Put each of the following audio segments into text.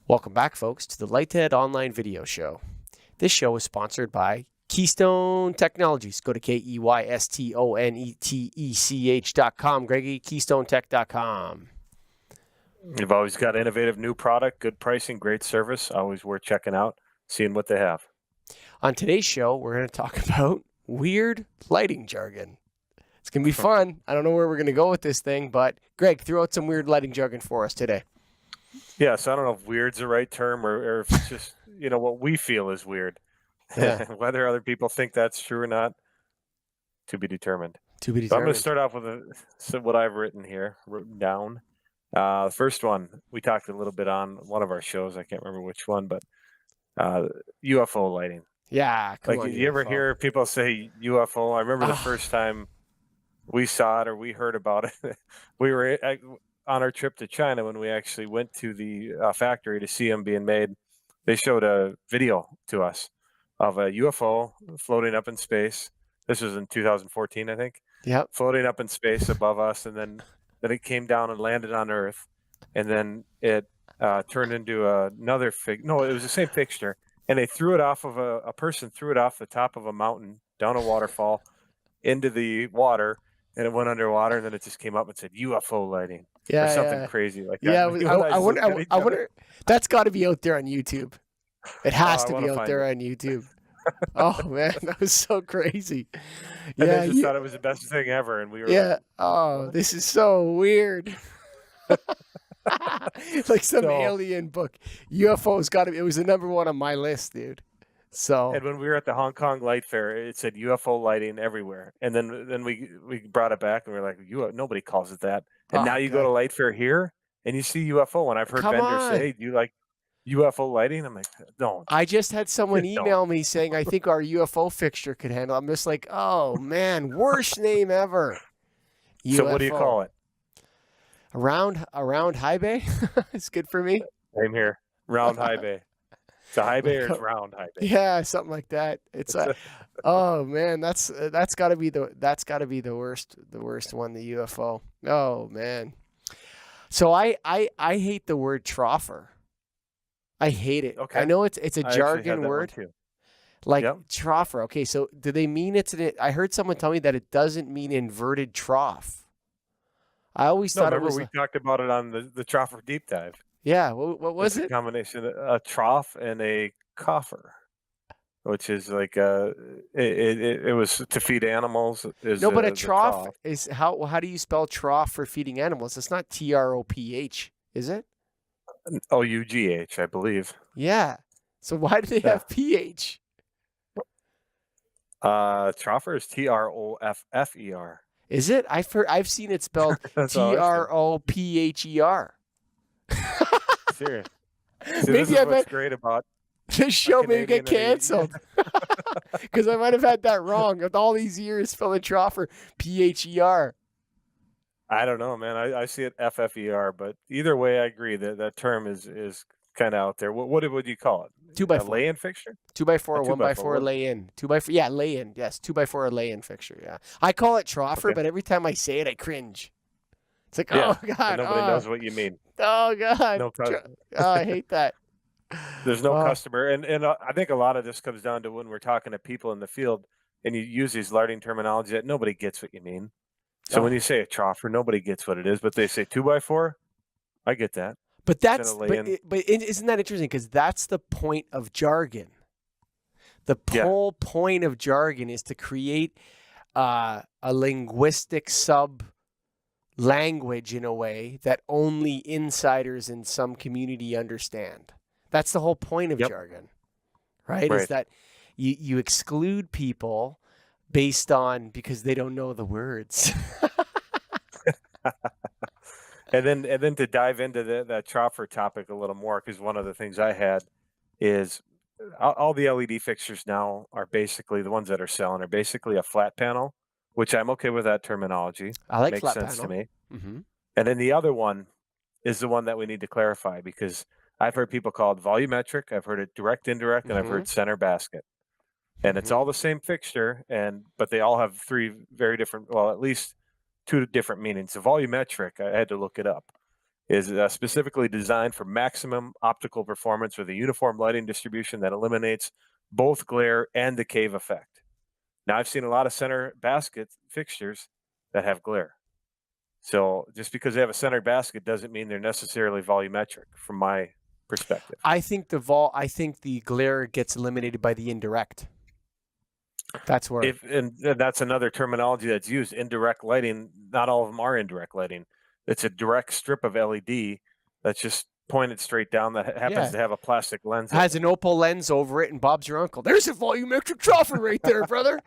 Welcome back, folks, to the Lighthead Online Video Show. This show is sponsored by Keystone Technologies. Go to KEYSTONETECH.com. Greggy, KeystoneTech.com. You've always got innovative new product, good pricing, great service. Always worth checking out, seeing what they have. On today's show, we're going to talk about weird lighting jargon. It's going to be fun. I don't know where we're going to go with this thing, but Greg, throw out some weird lighting jargon for us today. Yeah, so I don't know if weird's the right term or if it's just, what we feel is weird. Yeah. Whether other people think that's true or not, to be determined. To be So I'm going determined. to start off with what I've written down. The first one, we talked a little bit on one of our shows. I can't remember which one, but UFO lighting. Yeah, come on, you ever hear people say UFO? I remember the first time we saw it or we heard about it. We were on our trip to China when we actually went to the factory to see them being made. They showed a video to us of a UFO floating up in space. This was in 2014, I think. Yep. Floating up in space above us, and then it came down and landed on Earth, and then it turned into another No, it was the same fixture, and they threw it off of a person threw it off the top of a mountain down a waterfall into the water, and it went underwater, and then it just came up and said UFO lighting. Yeah, or something crazy like that. Yeah, I wonder. That's got to be out there on YouTube. It has to be out there on YouTube. Oh man, that was so crazy. And I just thought it was the best thing ever, and we were like, oh, this is so weird. Like some alien book. UFO's got to. It was the number one on my list, dude. So. And when we were at the Hong Kong Light Fair, it said UFO lighting everywhere, and then we brought it back, and we were like, nobody calls it that. And now you go to Light Fair here, and you see UFO, and I've heard vendors say, hey, do you like UFO lighting? I'm like, don't. I just had someone email me saying, I think our UFO fixture could handle it. I'm just like, oh, man, worst name ever. UFO. So what do you call it? Around high bay? It's good for me. Same here. Round high bay. It's a high bay or it's round high bay? Yeah, something like that. It's oh man, that's got to be the worst one, the UFO. Oh man. So I hate the word troffer. I hate it. Okay. I know it's a jargon word. Like troffer. Okay, so do they mean I heard someone tell me that it doesn't mean inverted trough. I always thought it was. We talked about it on the troffer deep dive. Yeah, what was it? A combination of a trough and a coffer, which is like it was to feed animals. No, but a trough is how do you spell trough for feeding animals? It's not TROPH, is it? OUGH, I believe. Yeah. So why do they have PH? Troffer is TROFFER. Is it? I've seen it spelled TROPHER. Serious. Maybe what's great about this show may get canceled because I might have had that wrong with all these years spelling troffer PHER. I don't know, man. I see it FFER, but either way, I agree that term is kind of out there. What would you call it? 2x4 lay-in fixture. 2x4, 1x4 lay-in. 2x4, yeah, lay-in. Yes, 2x4 lay-in fixture. Yeah, I call it troffer, but every time I say it, I cringe. It's like, oh god, nobody knows what you mean. Oh god, I hate that. There's no customer, and I think a lot of this comes down to when we're talking to people in the field, and you use these lighting terminology that nobody gets what you mean. So when you say a troffer, nobody gets what it is, but they say 2x4. I get that. But isn't that interesting? Because that's the point of jargon. The whole point of jargon is to create a linguistic language in a way that only insiders in some community understand. That's the whole point of jargon, right? Is that you exclude people based on because they don't know the words. And then to dive into that troffer topic a little more, because one of the things I had is all the LED fixtures now are basically the ones that are selling are basically a flat panel, which I'm okay with that terminology. I like Makes flat sense panel. to me. Mm-hmm. And then the other one is the one that we need to clarify, because I've heard people call it volumetric, I've heard it direct, indirect, and I've heard center basket. And it's all the same fixture, but they all have three very different, well, at least two different meanings. The volumetric, I had to look it up. is specifically designed for maximum optical performance with a uniform lighting distribution that eliminates both glare and the cave effect. Now, I've seen a lot of center basket fixtures that have glare. So just because they have a center basket doesn't mean they're necessarily volumetric from my perspective. I think the glare gets eliminated by the indirect. That's where and that's another terminology that's used, indirect lighting. Not all of them are indirect lighting. It's a direct strip of LED that's just pointed straight down that happens to have a plastic lens. Has an opal lens over it, and Bob's your uncle. There's a volumetric troffer right there, brother.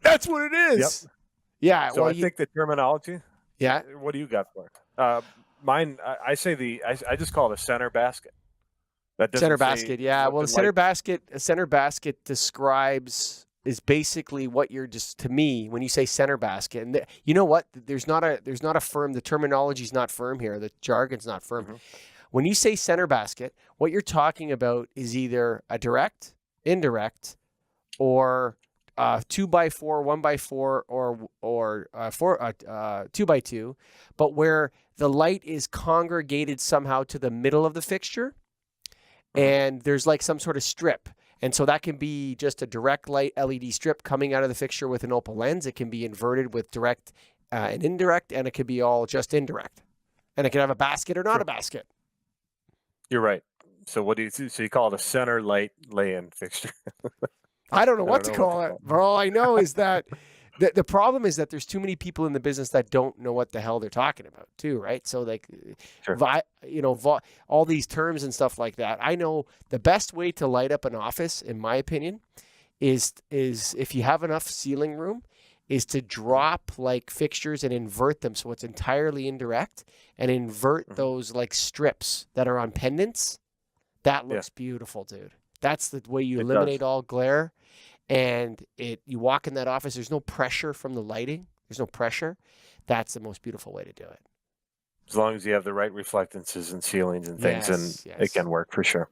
That's what it is. Yep. Yeah. So I think the terminology. Yeah. What do you got for it? Mine, I say I just call it a center basket. That center basket. Yeah. Well, a center basket is basically what you're just, to me, when you say center basket, and you know what? There's not a firm, the terminology's not firm here. The jargon's not firm. Mm-hmm. When you say center basket, what you're talking about is either a direct, indirect, or 2x4, 1x4, or 2x2, but where the light is congregated somehow to the middle of the fixture, and there's like some sort of strip. And so that can be just a direct light LED strip coming out of the fixture with an opal lens. It can be inverted with direct and indirect, and it could be all just indirect. And it can have a basket or not a basket. You're right. So so you call it a center light lay-in fixture? I don't know what to call it. But all I know is that the problem is that there's too many people in the business that don't know what the hell they're talking about too, right? So like, sure. All these terms and stuff like that. I know the best way to light up an office, in my opinion, is if you have enough ceiling room, is to drop like fixtures and invert them so it's entirely indirect, and invert those like strips that are on pendants. That looks beautiful, dude. That's the way you eliminate all glare. And you walk in that office, there's no pressure from the lighting. There's no pressure. That's the most beautiful way to do it. As long as you have the right reflectances and ceilings and things, it can work for sure.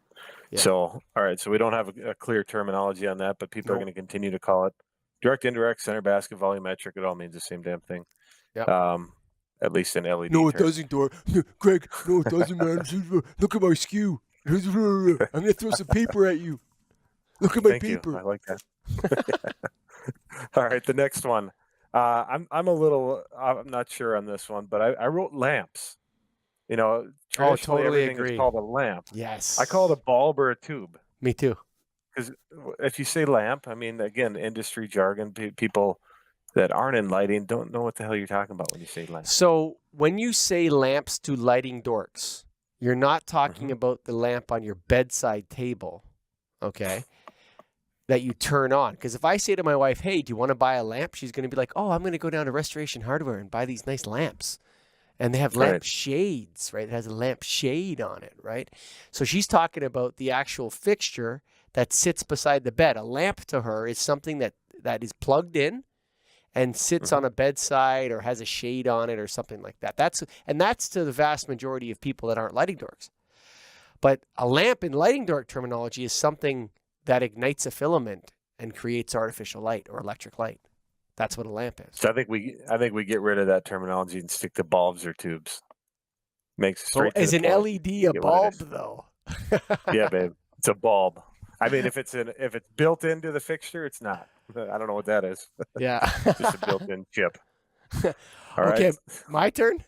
Yeah. So, all right. So we don't have a clear terminology on that, but people are going to continue to call it direct, indirect, center basket, volumetric. It all means the same damn thing. Yep. At least in LED. No, it doesn't, Greg. No, it doesn't, man. Look at my skew. I'm going to throw some paper at you. Look at my paper. You. I like that. All right, the next one. I'm not sure on this one, but I wrote lamps. Traditionally everything is called a lamp. Yes. I call it a bulb or a tube. Me too. Because if you say lamp, I mean, again, industry jargon, people that aren't in lighting don't know what the hell you're talking about when you say lamp. So when you say lamps to lighting dorks, you're not talking about the lamp on your bedside table, okay, that you turn on. Because if I say to my wife, hey, do you want to buy a lamp? She's going to be like, oh, I'm going to go down to Restoration Hardware and buy these nice lamps. And they have lamp shades, right? It has a lamp shade on it, right? So she's talking about the actual fixture that sits beside the bed. A lamp to her is something that is plugged in and sits on a bedside or has a shade on it or something like that. That's to the vast majority of people that aren't lighting dorks. But a lamp in lighting dork terminology is something that ignites a filament and creates artificial light or electric light. That's what a lamp is. So I think we get rid of that terminology and stick to bulbs or tubes. Makes straight. Is an LED a bulb though? Yeah, babe. It's a bulb. I mean, if it's built into the fixture, it's not. I don't know what that is. Yeah. Just a built-in chip. All right. Okay, my turn?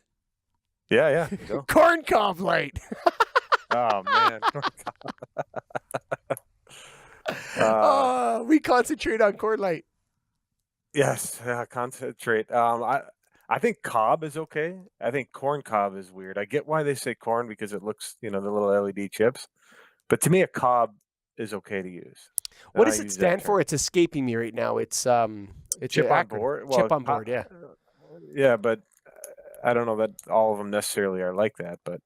Yeah. Go. Corn cob light. Oh, man. We concentrate on corn light. Yes, concentrate. I think cob is okay. I think corn cob is weird. I get why they say corn because it looks, the little LED chips. But to me, a cob is okay to use. What does it stand for? It's escaping me right now. It's chip on board. Chip on board, yeah. Yeah, but I don't know that all of them necessarily are like that. But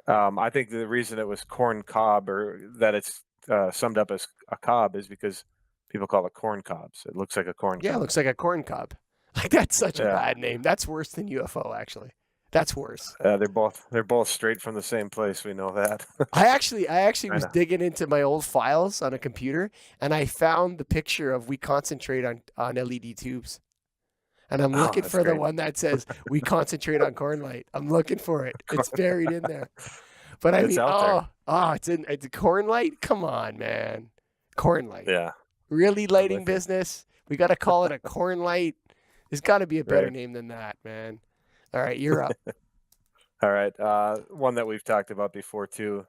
I think the reason it was corn cob, or that it's summed up as a cob, is because people call it corn cobs. It looks like a corn cob. Yeah, it looks like a corn cob. Like, that's such a bad name. That's worse than UFO, actually. That's worse. They're both straight from the same place. We know that. I actually was digging into my old files on a computer, and I found the picture of We Concentrate on LED tubes. And I'm Oh, looking that's for the great. one that says we concentrate on corn light. I'm looking for it. It's buried in there. But I It's mean, out there. it's a corn light. Come on, man, corn light. Yeah, Really I'm lighting with you. business. We got to call it a corn light. There's got to be a better Right. name than that, man. All right, you're up. All right. One that we've talked about before too,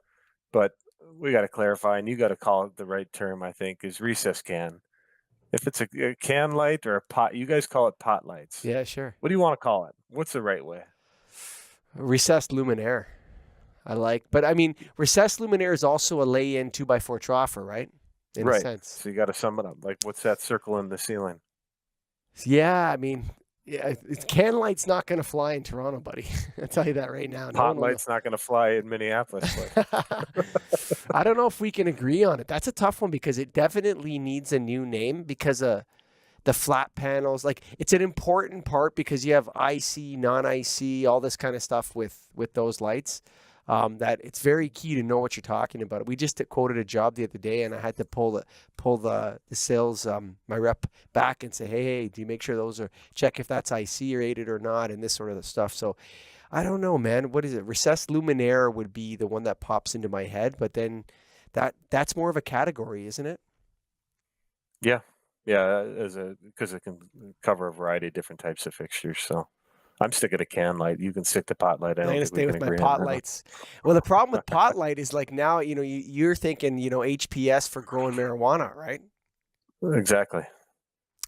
but we got to clarify, and you got to call it the right term. I think is recess can. If it's a can light or a pot, you guys call it pot lights. Yeah, sure. What do you want to call it? What's the right way? Recessed luminaire. I like, but I mean, recessed luminaire is also a lay-in 2x4 troffer, right? In a Right. sense. So you got to sum it up. Like, what's that circle in the ceiling? Yeah, I mean, yeah, can light's not going to fly in Toronto, buddy. I'll tell you that right now. No Pot one will. light's not going to fly in Minneapolis. Like. I don't know if we can agree on it. That's a tough one because it definitely needs a new name because the flat panels. Like, it's an important part because you have IC, non-IC, all this kind of stuff with those lights. That it's very key to know what you're talking about. We just quoted a job the other day, and I had to pull the sales my rep back and say, hey, do you make sure those are check if that's IC rated or not, and this sort of stuff. So I don't know, man. What is it? Recessed luminaire would be the one that pops into my head, but then that's more of a category, isn't it? Yeah, because it can cover a variety of different types of fixtures. So I'm sticking to can light. You can stick to pot light. I I'm don't gonna think we stay can with my agree on pot that one. lights. Well, the problem with pot light is like now, you're thinking, HPS for growing marijuana, right? Exactly.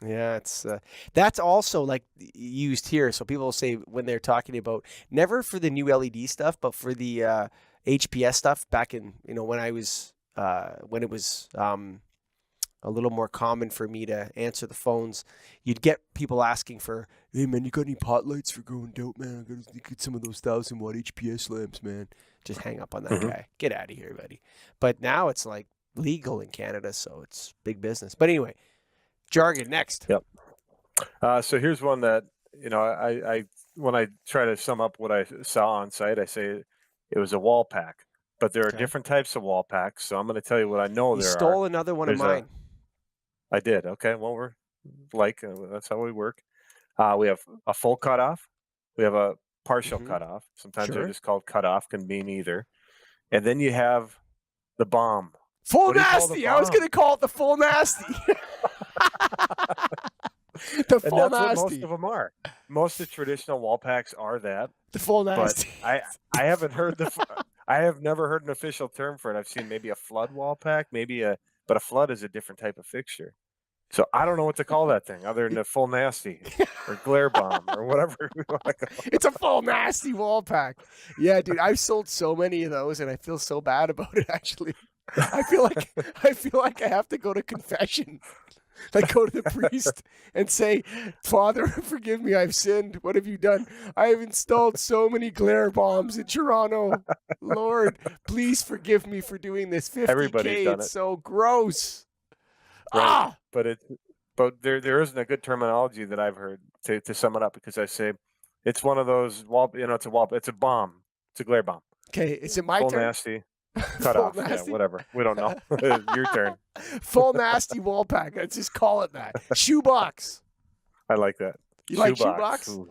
Yeah, it's that's also like used here. So people say when they're talking about never for the new LED stuff, but for the HPS stuff back in when I was when it was a little more common for me to answer the phones, you'd get people asking for, hey man, you got any pot lights for growing dope, man? I gotta get some of those 1,000-watt HPS lamps, man. Just hang up on that guy. Get out of here, buddy. But now it's like legal in Canada, so it's big business. But anyway, Jargon next. Yep. So here's one that I when I try to sum up what I saw on site, I say it was a wall pack, but there are different types of wall packs. So I'm going to tell you what I know You there stole are. another one of There's mine. I did. Okay. Well, we're that's how we work. We have a full cutoff. We have a partial cutoff. Sometimes they're Sure. just called cutoff, can mean either. And then you have the bomb. Full What do you call the nasty. I was bomb? going to call it the full nasty. The And full that's what most nasty. of them are. Most of the traditional wall packs are that. The full But nasty. I haven't heard I have never heard an official term for it. I've seen maybe a flood wall pack, but a flood is a different type of fixture. So I don't know what to call that thing other than a full nasty or glare bomb or whatever we want to call it. It's a full nasty wall pack. Yeah, dude, I've sold so many of those and I feel so bad about it actually. I feel like I have to go to confession. Like go to the priest and say, Father, forgive me, I've sinned. What have you done? I have installed so many glare bombs in Toronto. Lord, please forgive me for doing this. 50K, Everybody's done it's it. so gross. Right. But there isn't a good terminology that I've heard to sum it up, because I say it's one of those it's a bomb. It's a glare bomb. Okay, is it my Full turn? nasty. Cut Full off. nasty? Yeah, whatever. We don't know. Your turn. Full nasty wall pack. Let's just call it that. Shoebox. I like that. You like shoebox? Ooh.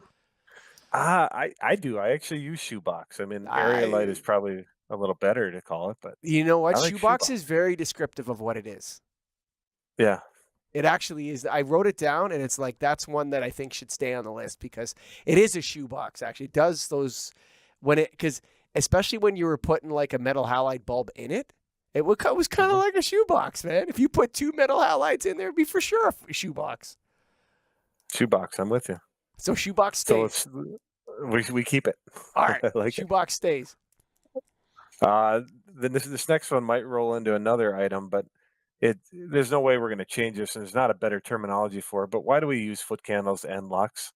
I do. I actually use shoebox. I mean, area light is probably a little better to call it, but you know what? I like Shoebox is very descriptive of what it is. Yeah. It actually is. I wrote it down, and it's like that's one that I think should stay on the list because it is a shoebox. Actually, it does those because especially when you were putting like a metal halide bulb in it, it was kind of like a shoebox, man. If you put 2 metal halides in there, it'd be for sure a shoebox. Shoebox. I'm with you. So shoebox stays. So we keep it. All right. Like shoebox stays. Then this next one might roll into another item, but there's no way we're going to change this, and there's not a better terminology for it. But why do we use foot candles and lux?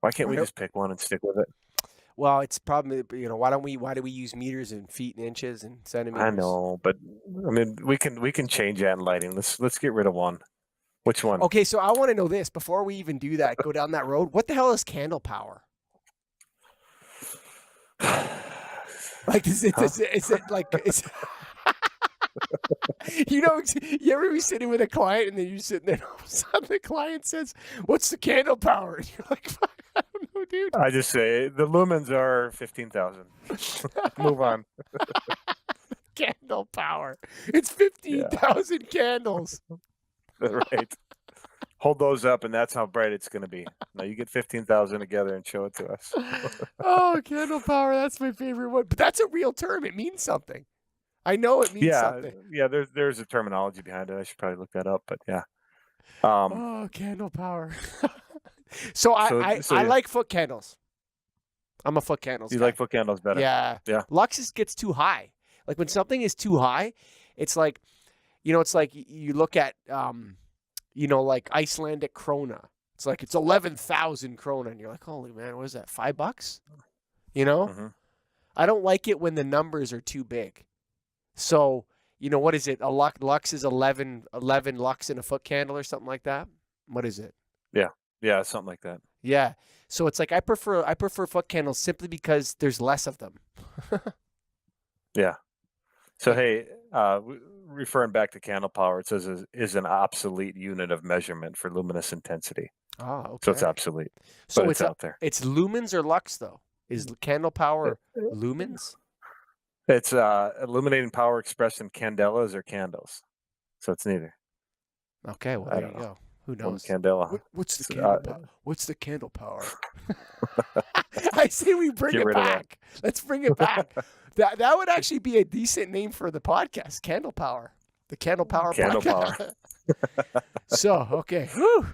Why can't we just pick one and stick with it? Well, it's probably why do we use meters and feet and inches and centimeters? I know, but I mean we can change that in lighting. Let's get rid of one. Which one? Okay, so I want to know this before we even do that. Go down that road. What the hell is candle power? Like is it like You ever be sitting with a client and then you're sitting there and all of a sudden the client says, "What's the candle power?" And you're like, "Fuck, I don't know, dude." I just say the lumens are 15,000. Move on. Candle power. It's Yeah. 15,000 candles. Right. Hold those up, and that's how bright it's going to be. Now you get 15,000 together and show it to us. Oh, candle power. That's my favorite one. But that's a real term. It means something. I know it means something. Yeah. There's a terminology behind it. I should probably look that up, but yeah. Oh, candle power. So I yeah. like foot candles. I'm a foot candles You guy. like foot candles better? Yeah. Yeah. Luxus gets too high. Like when something is too high, it's like, it's like you look at, like Icelandic krona. It's like it's 11,000 krona, and you're like, holy man, what is that? $5? Mm-hmm. I don't like it when the numbers are too big. So, what is it? A lux is 11 lux in a foot candle or something like that. What is it? Yeah, something like that. Yeah. So it's like I prefer foot candles simply because there's less of them. Yeah. So hey, referring back to candle power, it says is an obsolete unit of measurement for luminous intensity. Oh, okay. So it's obsolete. So but it's out there. It's lumens or lux though. Is candle power lumens? It's illuminating power expressed in candelas or candles. So it's neither. Okay, well there you go. Who knows? Candela. What's the candle power? What's the candle power? I say we bring it back. Let's bring it back. That would actually be a decent name for the podcast. Candle power. The candle power podcast. So, okay. Whew.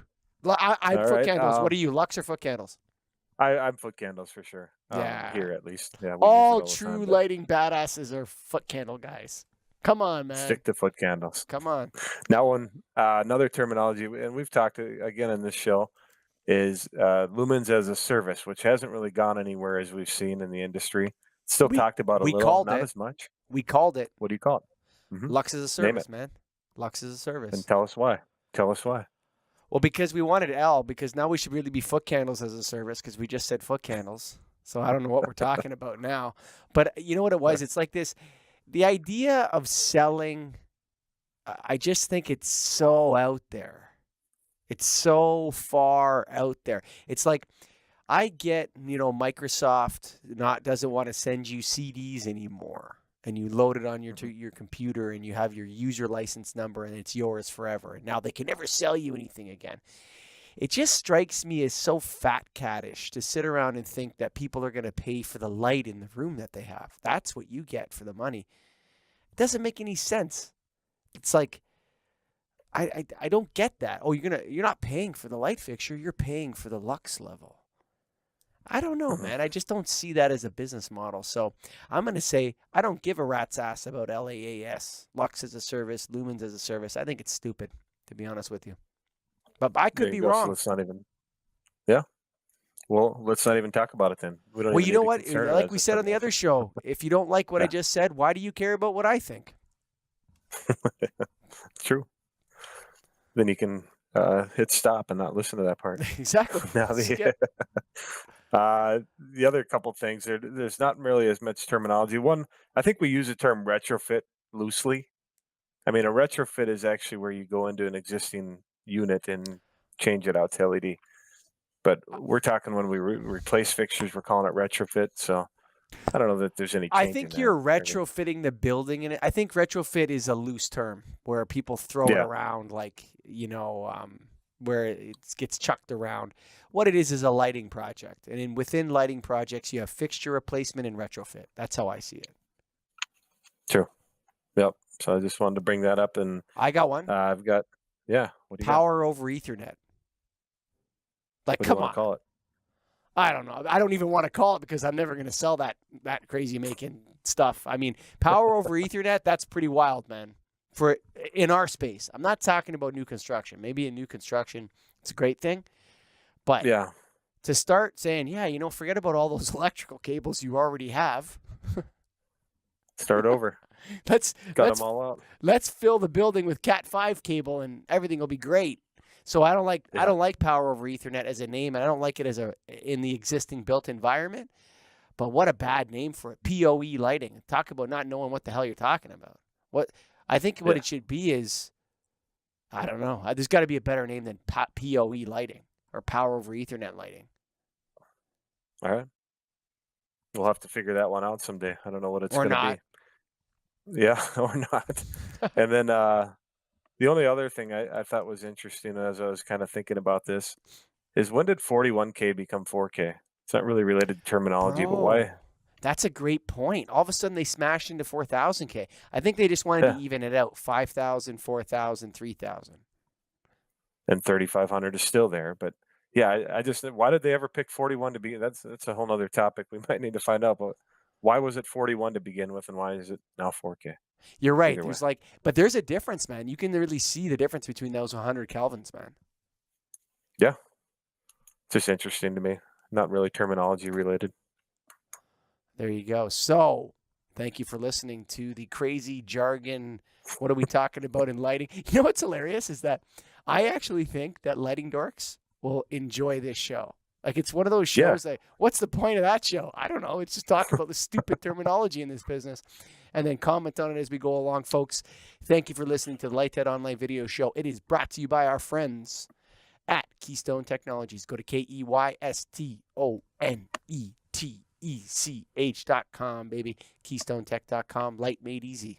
I'm foot candles. What are you, lux or foot candles? I'm foot candles for sure. Yeah. Here at least. Yeah. All true lighting badasses are foot candle guys. Come on, man. Stick to foot candles. Come on. Now, another terminology, and we've talked again in this show, is lumens as a service, which hasn't really gone anywhere as we've seen in the industry. It's still talked about a little, not as much. We called it. What do you call it? Mm-hmm. Lux as a service, man. Lux as a service. And tell us why. Well, because we wanted L, because now we should really be foot candles as a service, because we just said foot candles. So I don't know what we're talking about now. But you know what it was? It's like this. The idea of selling, I just think it's so out there. It's so far out there. It's like I get, Microsoft doesn't want to send you CDs anymore, and you load it on your computer, and you have your user license number, and it's yours forever. And now they can never sell you anything again. It just strikes me as so fat cattish to sit around and think that people are going to pay for the light in the room that they have. That's what you get for the money. It doesn't make any sense. It's like, I don't get that. Oh, you're not paying for the light fixture. You're paying for the lux level. I don't know, man. I just don't see that as a business model. So I'm going to say I don't give a rat's ass about LAAS, lux as a service, lumens as a service. I think it's stupid, to be honest with you. But I could be wrong. So let's not even. Yeah. Well, let's not even talk about it then. Well, you know what? Like we said on the other show, if you don't like what I just said, why do you care about what I think? True. Then you can hit stop and not listen to that part. Exactly. Now the other couple things, there's not really as much terminology. One, I think we use the term retrofit loosely. I mean, a retrofit is actually where you go into an existing unit and change it out to LED. But we're talking when we replace fixtures, we're calling it retrofit. So I don't know that there's any change. I think you're retrofitting the building in it. I think retrofit is a loose term where people throw it around like, where it gets chucked around. What it is a lighting project. And within lighting projects, you have fixture replacement and retrofit. That's how I see it. True. Yep. So I just wanted to bring that up. And I got one. I've got, what do you Power over Ethernet. Like, come on. Call it? I don't know. I don't even want to call it because I'm never going to sell that crazy making stuff. I mean, power over Ethernet, that's pretty wild, man. In our space. I'm not talking about new construction. Maybe in new construction, it's a great thing. But to start saying, forget about all those electrical cables you already have. Start over. Let's them all out. Let's fill the building with Cat 5 cable and everything will be great. So I don't like power over Ethernet as a name, and I don't like it in the existing built environment. But what a bad name for it. PoE lighting. Talk about not knowing what the hell you're talking about. I think what it should be is, I don't know. There's got to be a better name than PoE lighting or power over Ethernet lighting. All right. We'll have to figure that one out someday. I don't know what it's going to be. Yeah, or not. And then the only other thing I thought was interesting as I was kind of thinking about this is, when did 41K become 4K? It's not really related to terminology, but why? That's a great point. All of a sudden, they smashed into 4,000K. I think they just wanted to even it out. 5,000, 4,000, 3,000. And 3,500 is still there. But yeah, I just, why did they ever pick 41 to be? That's a whole nother topic we might need to find out. But why was it 41 to begin with, and why is it now 4K? You're right. There's but there's a difference, man. You can really see the difference between those 100 kelvins, man. Yeah. It's just interesting to me. Not really terminology related. There you go. So, thank you for listening to the crazy jargon. What are we talking about in lighting? You know what's hilarious is that I actually think that lighting dorks will enjoy this show. Like, it's one of those shows that, what's the point of that show? I don't know. It's just talking about the stupid terminology in this business. And then comment on it as we go along, folks. Thank you for listening to the Light Tech Online Video Show. It is brought to you by our friends at Keystone Technologies. Go to KEYSTONETECH.com, baby. KeystoneTech.com. Light made easy.